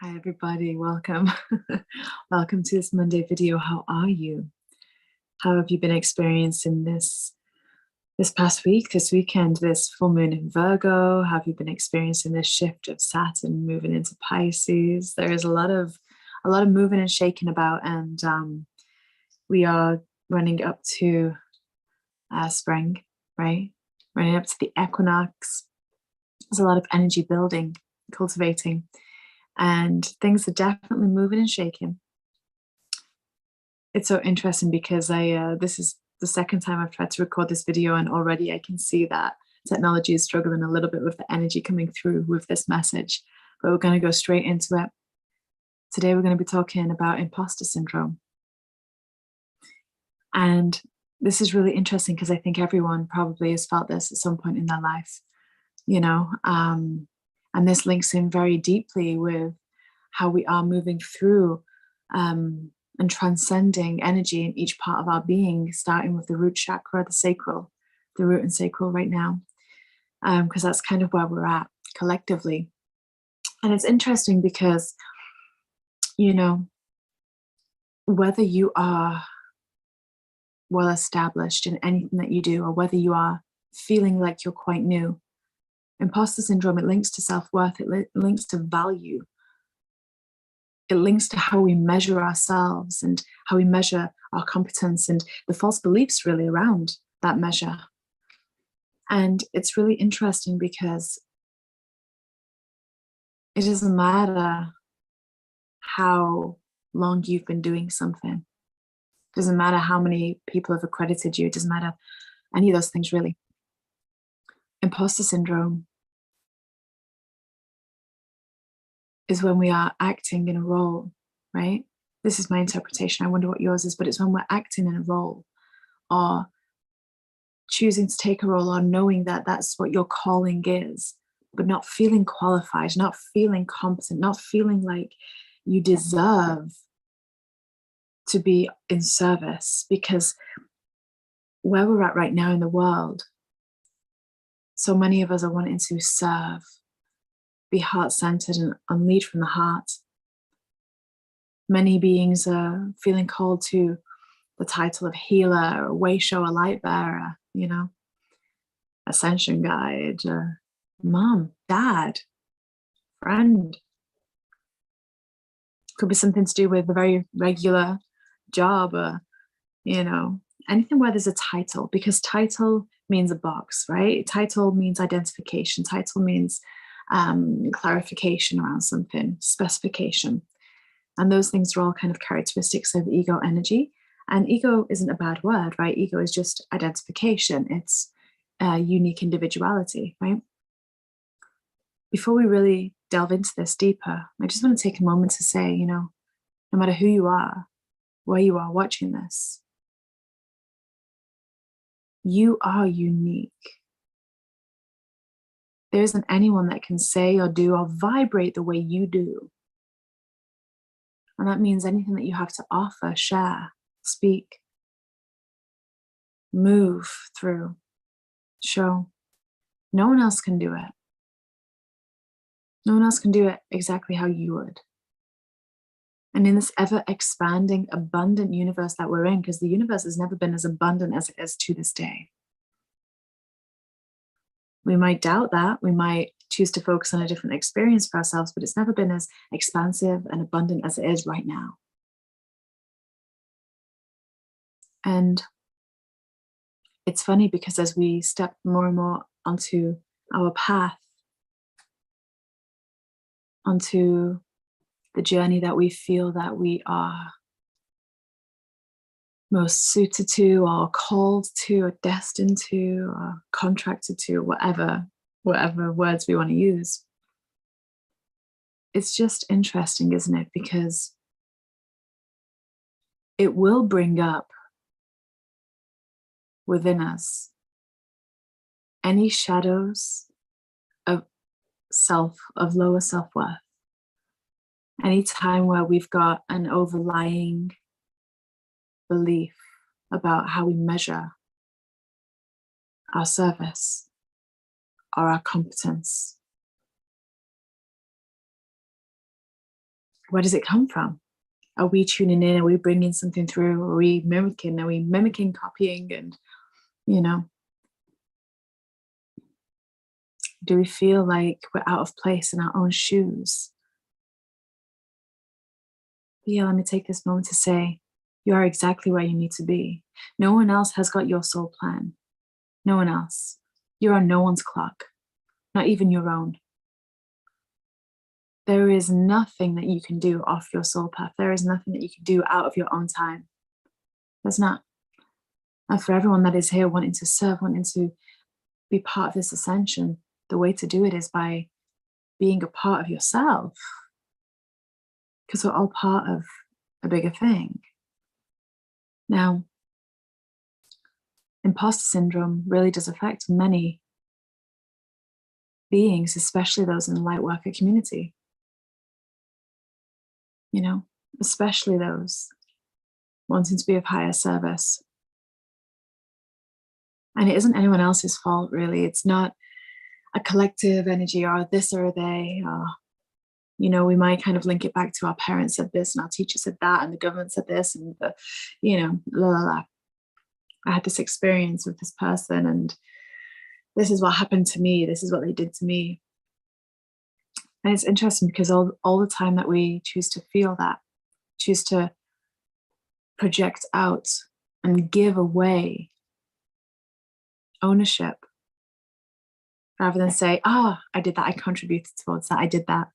Hi everybody, welcome. Welcome to this Monday video. How are you? How have you been experiencing this past week, this weekend, this full moon in Virgo? Have you been experiencing this shift of Saturn moving into Pisces? There is a lot of moving and shaking about, and we are running up to spring, right? Running up to the equinox. There's a lot of energy building, cultivating. And things are definitely moving and shaking. It's so interesting because this is the second time I've tried to record this video, and already I can see that technology is struggling a little bit with the energy coming through with this message, but we're going to go straight into it. Today we're going to be talking about imposter syndrome. And this is really interesting because I think everyone probably has felt this at some point in their life, and this links in very deeply with how we are moving through and transcending energy in each part of our being, starting with the root chakra, the root and sacral right now, because that's kind of where we're at collectively. And it's interesting because, whether you are well established in anything that you do, or whether you are feeling like you're quite new, imposter syndrome, it links to self-worth, it links to value. It links to how we measure ourselves and how we measure our competence and the false beliefs really around that measure. And it's really interesting because it doesn't matter how long you've been doing something. It doesn't matter how many people have accredited you. It doesn't matter any of those things really. Imposter syndrome is when we are acting in a role, right? This is my interpretation. I wonder what yours is, but it's when we're acting in a role or choosing to take a role, or knowing that that's what your calling is, but not feeling qualified, not feeling competent, not feeling like you deserve to be in service. Because where we're at right now in the world, so many of us are wanting to serve, be heart-centered and lead from the heart. Many beings are feeling called to the title of healer, or way shower, light bearer, ascension guide, mom, dad, friend. Could be something to do with a very regular job, or anything where there's a title, because title means a box, right? Title means identification. Title means clarification around something, specification. And those things are all kind of characteristics of ego energy. And ego isn't a bad word, right? Ego is just identification. It's unique individuality, right? Before we really delve into this deeper, I just want to take a moment to say, no matter who you are, where you are watching this, you are unique. There isn't anyone that can say or do or vibrate the way you do. And that means anything that you have to offer, share, speak, move through, show, no one else can do it. No one else can do it exactly how you would. And in this ever expanding, abundant universe that we're in, because the universe has never been as abundant as it is to this day. We might doubt that, we might choose to focus on a different experience for ourselves, but it's never been as expansive and abundant as it is right now. And it's funny because as we step more and more onto our path, onto the journey that we feel that we are most suited to, or called to, or destined to, or contracted to, whatever words we want to use. It's just interesting, isn't it? Because it will bring up within us any shadows of lower self-worth. Any time where we've got an overlying belief about how we measure our service or our competence. where does it come from? Are we tuning in? Are we bringing something through? Are we mimicking? Are we mimicking, copying? And, do we feel like we're out of place in our own shoes? But yeah, let me take this moment to say, you are exactly where you need to be. No one else has got your soul plan. No one else. You're on no one's clock, not even your own. There is nothing that you can do off your soul path. There is nothing that you can do out of your own time. There's not. And for everyone that is here wanting to serve, wanting to be part of this ascension, the way to do it is by being a part of yourself. Because we're all part of a bigger thing. Now, imposter syndrome really does affect many beings, especially those in the light worker community. Especially those wanting to be of higher service. And it isn't anyone else's fault, really. It's not a collective energy or this or they. We might kind of link it back to our parents said this and our teacher said that and the government said this and la la la. I had this experience with this person and this is what happened to me. This is what they did to me. And it's interesting because all the time that we choose to feel that, choose to project out and give away ownership rather than say, I did that, I contributed towards that, I did that.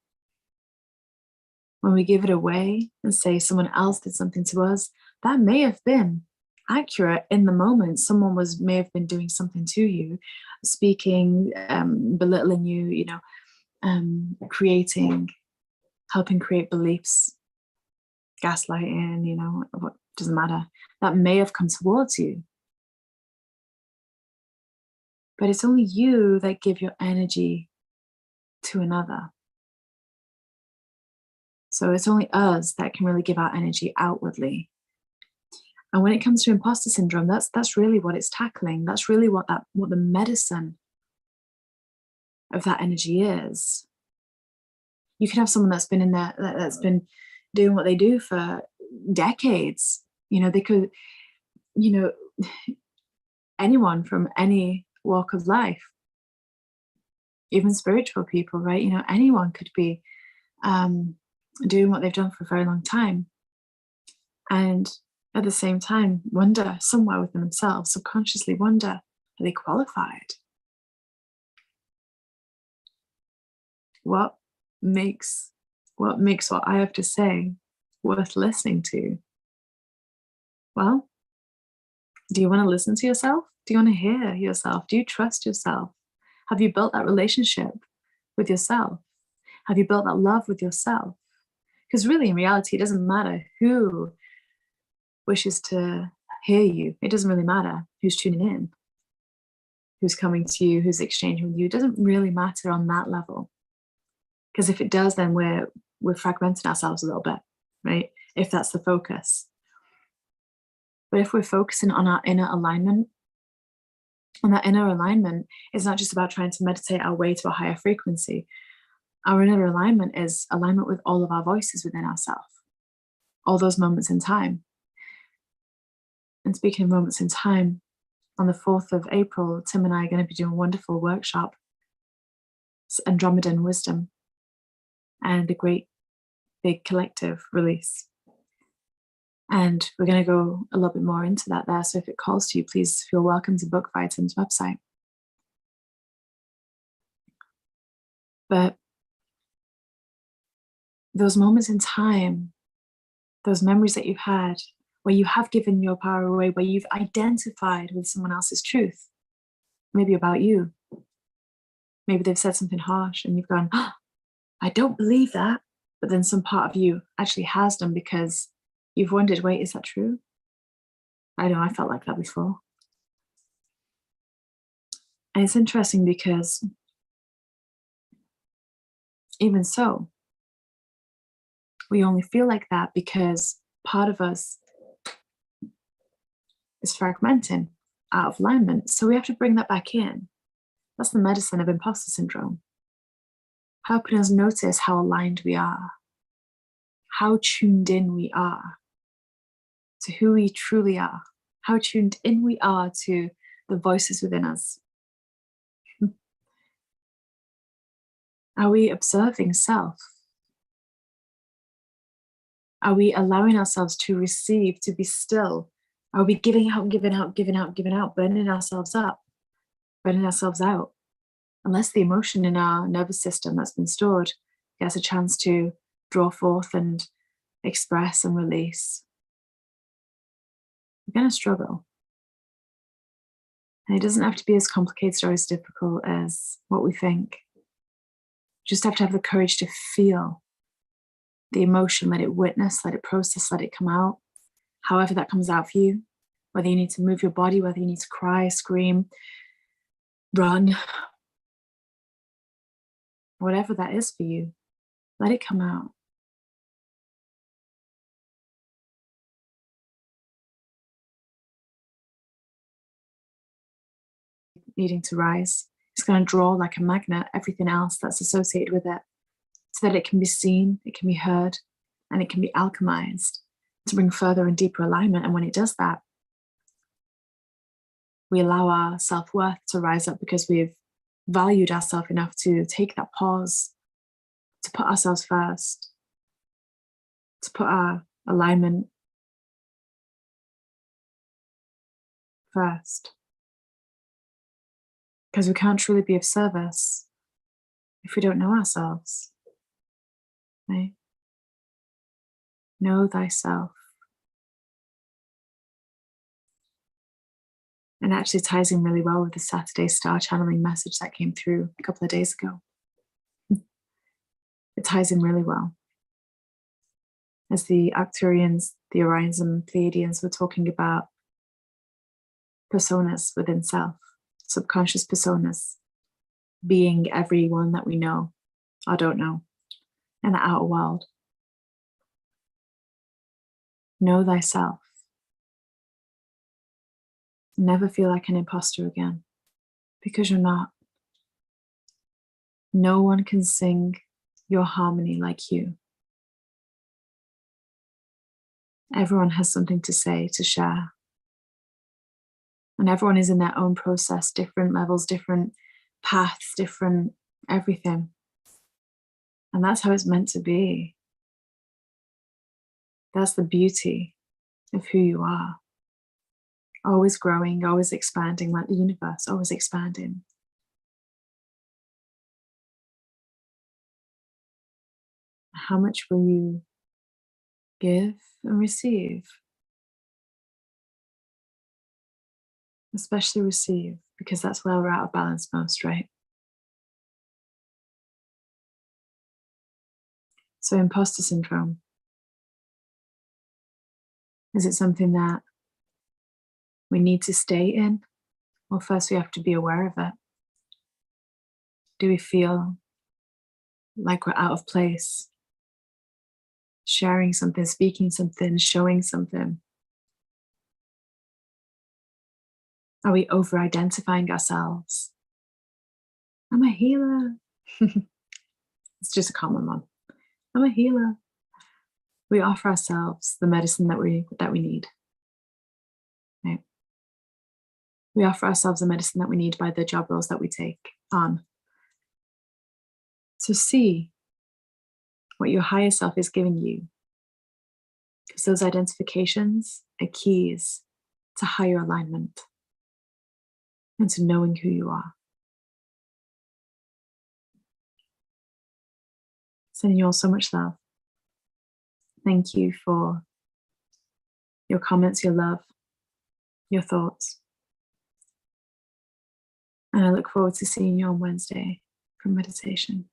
When we give it away and say someone else did something to us, that may have been accurate in the moment. Someone may have been doing something to you, speaking, belittling you, helping create beliefs, gaslighting, what doesn't matter. That may have come towards you. But it's only you that give your energy to another. So it's only us that can really give our energy outwardly. And when it comes to imposter syndrome, that's really what it's tackling. That's really what the medicine of that energy is. You can have someone that's been in there, that's been doing what they do for decades. They could, anyone from any walk of life, even spiritual people, right? Anyone could be doing what they've done for a very long time. And at the same time, wonder somewhere within themselves, subconsciously wonder, are they qualified? What makes what I have to say worth listening to? Well, do you want to listen to yourself? Do you want to hear yourself? Do you trust yourself? Have you built that relationship with yourself? Have you built that love with yourself? Because really, in reality, it doesn't matter who wishes to hear you. It doesn't really matter who's tuning in, who's coming to you, who's exchanging with you. It doesn't really matter on that level. Because if it does, then we're fragmenting ourselves a little bit, right? If that's the focus. But if we're focusing on our inner alignment, and that inner alignment is not just about trying to meditate our way to a higher frequency. Our inner alignment is alignment with all of our voices within ourselves, all those moments in time. And speaking of moments in time, on the 4th of April, Tim and I are going to be doing a wonderful workshop, Andromedan Wisdom, and a great big collective release. And we're going to go a little bit more into that there. So if it calls to you, please feel welcome to book via Tim's website. But those moments in time, those memories that you've had, where you have given your power away, where you've identified with someone else's truth, maybe about you. Maybe they've said something harsh and you've gone, I don't believe that. But then some part of you actually has done because you've wondered, wait, is that true? I know, I felt like that before. And it's interesting because even so, we only feel like that because part of us is fragmenting, out of alignment. So we have to bring that back in. That's the medicine of imposter syndrome. Helping us notice how aligned we are, how tuned in we are to who we truly are, how tuned in we are to the voices within us. Are we observing self? Are we allowing ourselves to receive, to be still? Are we giving out, giving out, giving out, giving out, burning ourselves up, burning ourselves out? Unless the emotion in our nervous system that's been stored gets a chance to draw forth and express and release, we're going to struggle. And it doesn't have to be as complicated or as difficult as what we think. You just have to have the courage to feel the emotion, let it witness, let it process, let it come out, however that comes out for you, whether you need to move your body, whether you need to cry, scream, run, whatever that is for you, let it come out. Needing to rise, it's going to draw like a magnet everything else that's associated with it, so that it can be seen, it can be heard, and it can be alchemized to bring further and deeper alignment. And when it does that, we allow our self-worth to rise up because we've valued ourselves enough to take that pause, to put ourselves first, to put our alignment first. Because we can't truly be of service if we don't know ourselves, right? Know thyself. And actually ties in really well with the Saturday star channeling message that came through a couple of days ago. It ties in really well. As the Arcturians, the Orions and Pleiadians were talking about personas within self, subconscious personas, being everyone that we know or don't know in the outer world. Know thyself. Never feel like an imposter again, because you're not. No one can sing your harmony like you. Everyone has something to say, to share. And everyone is in their own process, different levels, different paths, different everything. And that's how it's meant to be. That's the beauty of who you are. Always growing, always expanding, like the universe, always expanding. How much will you give and receive? Especially receive, because that's where we're out of balance most, right? So imposter syndrome. Is it something that we need to stay in? Well, first we have to be aware of it. Do we feel like we're out of place? Sharing something, speaking something, showing something? Are we over-identifying ourselves? I'm a healer. It's just a common one. I'm a healer. We offer ourselves the medicine that we need. Right? We offer ourselves the medicine that we need by the job roles that we take on. So see what your higher self is giving you, because those identifications are keys to higher alignment and to knowing who you are. Sending you all so much love. Thank you for your comments, your love, your thoughts. And I look forward to seeing you on Wednesday for meditation.